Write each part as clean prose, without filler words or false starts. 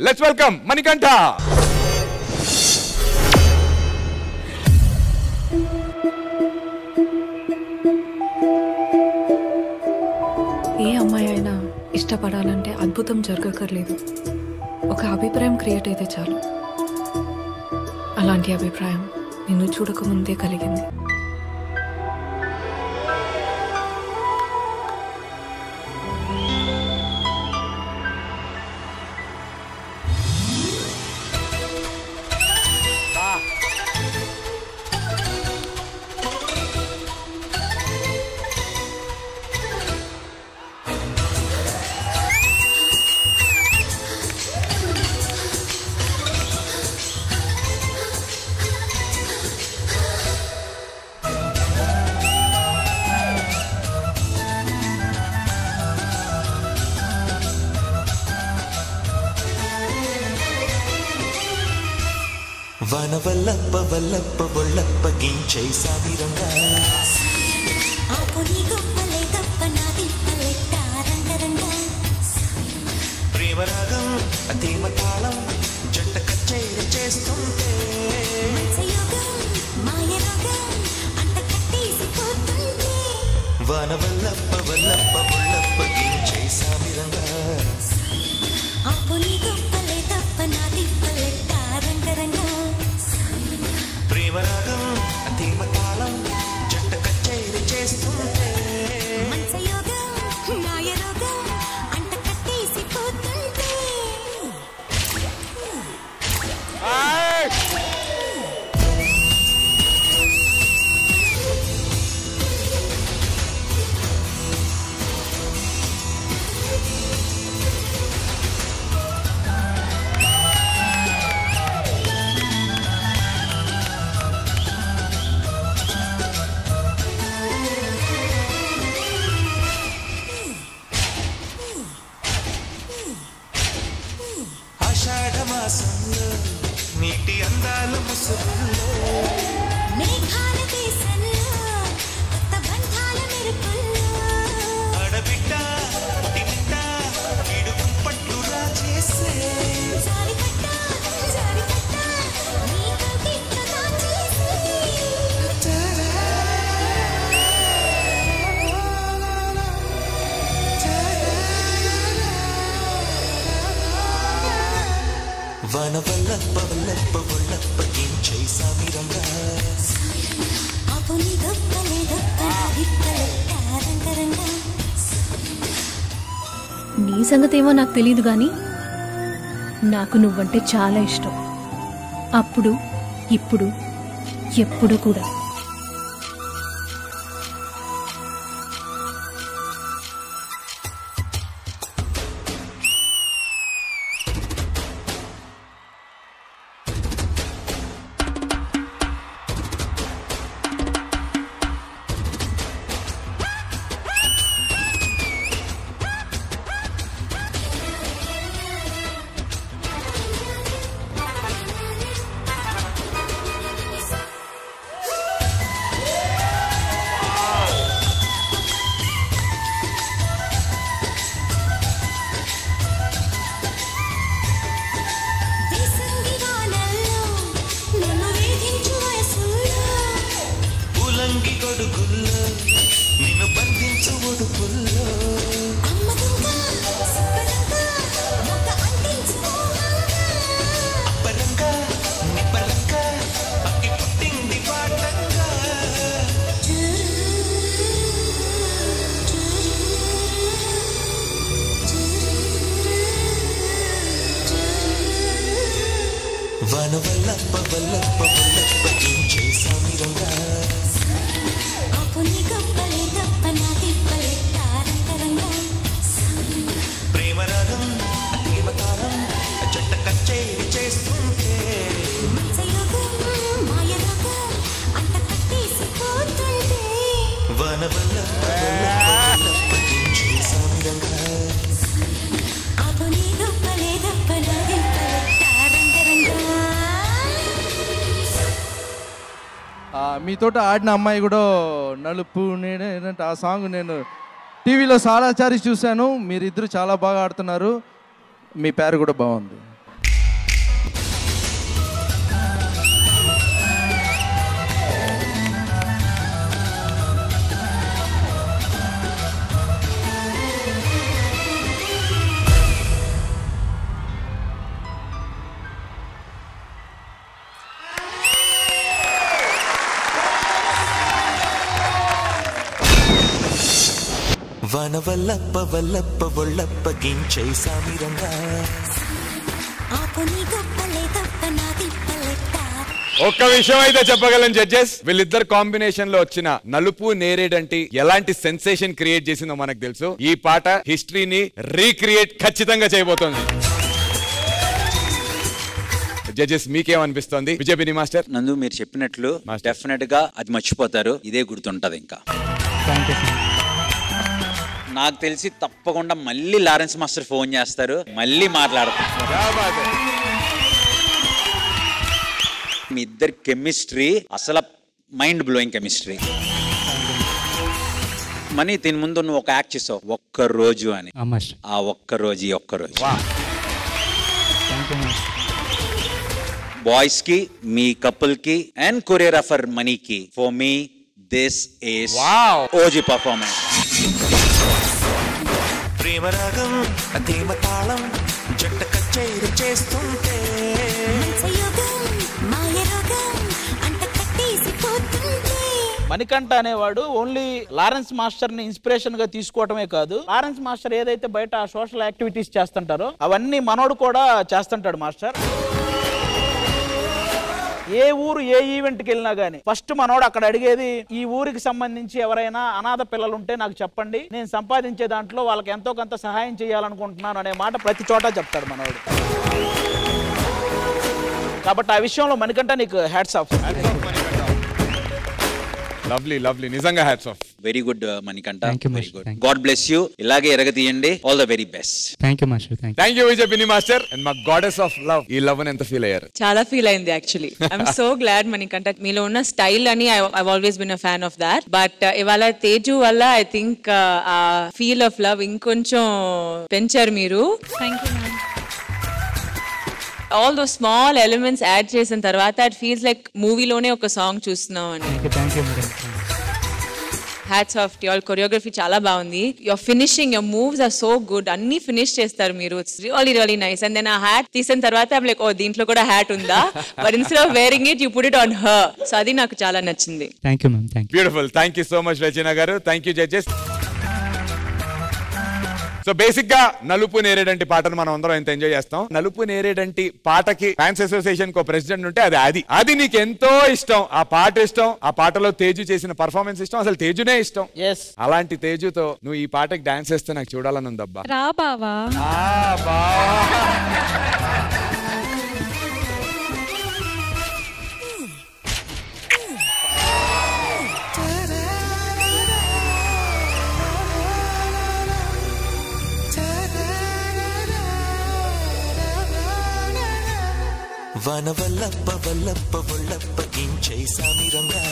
Let's welcome Manikanta. ఏ అమ్మాయి అయినా ఇష్టపడాలంటే అద్భుతం జరగక్కర్లేదు, ఒక అభిప్రాయం క్రియేట్ అయితే చాలు. అలాంటి అభిప్రాయం నిన్ను చూడకముందే కలిగింది. వనవల్లప్ప వల్లప్ప వల్లప్ప గించై సామిరంగా ప్రేమరాగం అతీమ తాళం జంట కచేరి చేస్తుంటే వనవల్లప్ప వల్లప్ప వల్లప్ప గించై సామిరంగా ప్రేమరాగం అతీమ తాళం జంట కచేరి చేస్తుంటే ఆషాఢమాసంలో నీటి అందాలు ముసుగుల్లో అడబిడ్డ పుట్టినిట్ట ఇడుగు పట్లు రాజేసే వనవల్లప్ప వల్లప్ప వల్లప్ప గించై సామిరంగా నీ సంగతేమో నాకు తెలియదు గాని నాకు నువ్వంటే చాలా ఇష్టం. అప్పుడు ఇప్పుడు ఎప్పుడు కూడా. గొడుగుల్లో నిన్ను బంధించు ఒడుపుల్లో అప్పరంగా నిప్పలంగా అక్కి పుట్టింది పాటంగా వనవల్లప్ప వల్లప్ప వల్లప్ప గించై సామిరంగా ప్రేమరాగం అతీమతాళం జంట కచేరి చేస్తుంటే వనవల్లప్ప వల్లప్ప గించై సామిరంగా మీతో ఆడిన అమ్మాయి కూడా నలుపు నేనంటే ఆ సాంగ్ నేను టీవీలో చాలాసారి చూశాను. మీరిద్దరు చాలా బాగా ఆడుతున్నారు. మీ పేరు కూడా బాగుంది. వనవల్లప్ప వల్లప్ప ఒళ్ళప్ప గించై సామిరంగా ఒక్క విషయం అయితే చెప్పగలను జడ్జెస్, వీళ్ళిద్దరు కాంబినేషన్ లో వచ్చిన నలుపు నేరేడంటి ఎలాంటి సెన్సేషన్ క్రియేట్ చేసిందో మనకు తెలుసు. ఈ పాట హిస్టరీని రీక్రియేట్ ఖచ్చితంగా చేయబోతోంది. జడ్జెస్ మీకేమనిపిస్తోంది? విజయపిని మాస్టర్. నందు మీరు చెప్పినట్లు డెఫినెట్ గా అది మర్చిపోతారు, ఇదే గుర్తుంటది. ఇంకా నాకు తెలిసి తప్పకుండా మళ్ళీ లారెన్స్ మాస్టర్ ఫోన్ చేస్తారు, మళ్ళీ మాట్లాడతారు. మీ ఇద్దరి కెమిస్ట్రీ అసలు మైండ్ బ్లోయింగ్ కెమిస్ట్రీ. మనీ దీని ముందు నువ్వు ఒక యాక్ట్ చేసావు, ఒక్కరోజు అని. ఆ ఒక్కరోజు బాయ్స్ కి, మీ కపుల్ కి అండ్ కొరియోగ్రాఫర్ మనీకి, for me this is OG performance. ప్రేమరాగం అదేమ తాళం జంట కచేరీ చేస్తుంటే మణికంఠ అనేవాడు ఓన్లీ లారెన్స్ మాస్టర్ ని ఇన్స్పిరేషన్ గా తీసుకోవటమే కాదు, లారెన్స్ మాస్టర్ ఏదైతే బయట సోషల్ యాక్టివిటీస్ చేస్తుంటారో అవన్నీ మనోడు కూడా చేస్తుంటాడు మాస్టర్. ఏ ఊరు ఏ ఈవెంట్కి వెళ్ళినా గానీ ఫస్ట్ మనోడు అక్కడ అడిగేది, ఈ ఊరికి సంబంధించి ఎవరైనా అనాథ పిల్లలు ఉంటే నాకు చెప్పండి, నేను సంపాదించే దాంట్లో వాళ్ళకి ఎంతో కొంత సహాయం చేయాలనుకుంటున్నాను అనే మాట ప్రతి చోట చెప్తాడు మనోడు. కాబట్టి ఆ విషయంలో మణికంఠ నీకు హ్యాట్స్ ఆఫ్. లవ్లీ లవ్లీ, నిజంగా hats off. Very good Manikanta, very good. God bless you, ఇలాగే ఎరగతీయండి. All the very best. Thank you master. Thank you విజయపిని మాస్టర్. అండ్ మా గాడెస్ ఆఫ్ లవ్, ఈ లవ్ ని ఎంత ఫీల్ అయ్యారు? చాలా ఫీల్ అయింది actually. I'm so glad Manikanta మీలో ఉన్న స్టైల్ అని I always been a fan of that. But ఇవాళ తేజు వల్ల ఐ థింక్ ఆ ఫీల్ ఆఫ్ లవ్ ఇంకొంచెం పెంచారు మీరు. Thank you ma'am. ఆల్ దో స్మాల్ ఎలిమెంట్స్ యాడ్ చేసిన తర్వాత ఇట్ ఫీల్స్ లైక్ మూవీలోనే ఒక సాంగ్ చూస్తున్నాం అని. Hats off to all. Choreography చాలా బాగుంది. Your finishing, your moves are so good. అన్ని ఫినిష్ చేస్తారు మీరు. It's really really nice. And then ఆ హ్యాట్ తీసిన తర్వాత ఐమ్ లైక్, ఓ దీంట్లో కూడా హ్యాట్ ఉందా, but instead of wearing it you put it on her. So అది నాకు చాలా నచ్చింది. Thank you ma'am. Thank you. Beautiful. Thank you so much Rachana garu. Thank you judges. So basic గా నలుపు నేరేడంటి పాటను మనం అందరం ఎంత ఎంజాయ్ చేస్తాం. నలుపు నేరేడంటి పాటకి ఫ్యాన్స్ అసోసియేషన్ కో ప్రెసిడెంట్ ఉంటే అది నీకు ఎంతో ఇష్టం. ఆ పాట ఇష్టం, ఆ పాటలో తేజు చేసిన పర్ఫార్మెన్స్ ఇష్టం, అసలు తేజునే ఇష్టం. అలాంటి తేజుతో నువ్వు ఈ పాటకి డాన్స్ చేస్తే నాకు చూడాలని ఉందబ్బా. రా బావా. వనవల్లప్ప వల్లప్ప ఒళ్ళప్ప గించై సామిరంగా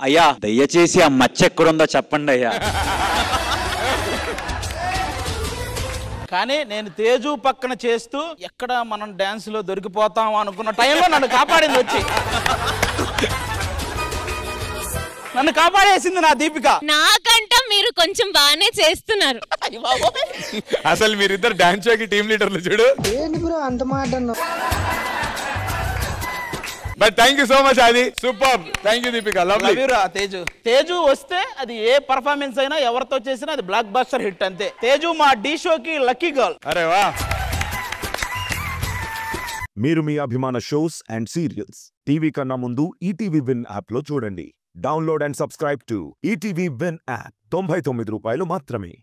అయ్యా దయచేసి ఆ మచ్చ ఎక్కడుందో చెప్పండి అయ్యా. కానీ నేను తేజు పక్కన చేస్తూ ఎక్కడ మనం డాన్స్ లో దొరికిపోతాం అనుకున్న టైంలో నన్ను కాపాడింది వచ్చి. నన్ను కాపాడేసింది నా దీపిక. నాకంట మీరు కొంచెం బాగానే చేస్తున్నారు. అసలు మీరిద్దరు డాన్స్ షోకి టీమ్ లీడర్లు చూడు. అంత మాట. But thank you so much. అది super. Thank you Deepika. Lovely. Teju వస్తే అది ఏ పర్ఫార్మెన్స్ అయినా ఎవరితో చేసినా అది బ్లాక్ బస్టర్ హిట్ అంతే. తేజు మా డి షోకి లక్కీ గర్ల్. అరే వా. మీరు మీ అభిమాన షోస్ అండ్ సీరియల్స్ టీవీ కన్నా ముందు ఈటీవీ విన్ యాప్ లో చూడండి. Download and subscribe to ETV win app. 99 రూపాయలు మాత్రమే.